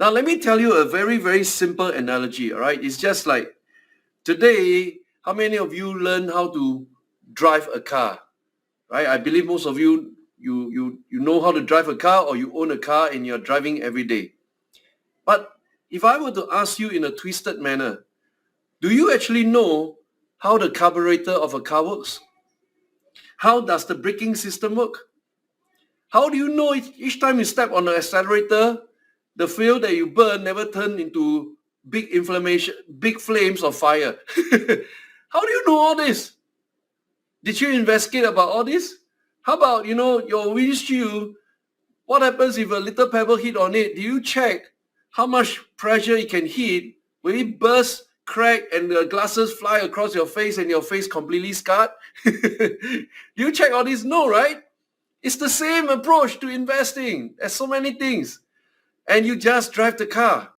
Now, let me tell you a very, very simple analogy, all right? It's just like today, how many of you learn how to drive a car, right? I believe most of you know how to drive a car, or you own a car and you're driving every day. But if I were to ask you in a twisted manner, do you actually know how the carburetor of a car works? How does the braking system work? How do you know each time you step on the accelerator, the fuel that you burn never turn into big inflammation, big flames of fire? How do you know all this? Did you investigate about all this? How about, your windshield? What happens if a little pebble hit on it? Do you check how much pressure it can hit? Will it burst, crack, and the glasses fly across your face and your face completely scarred? Do you check all this? No, right? It's the same approach to investing. There's so many things. And you just drive the car.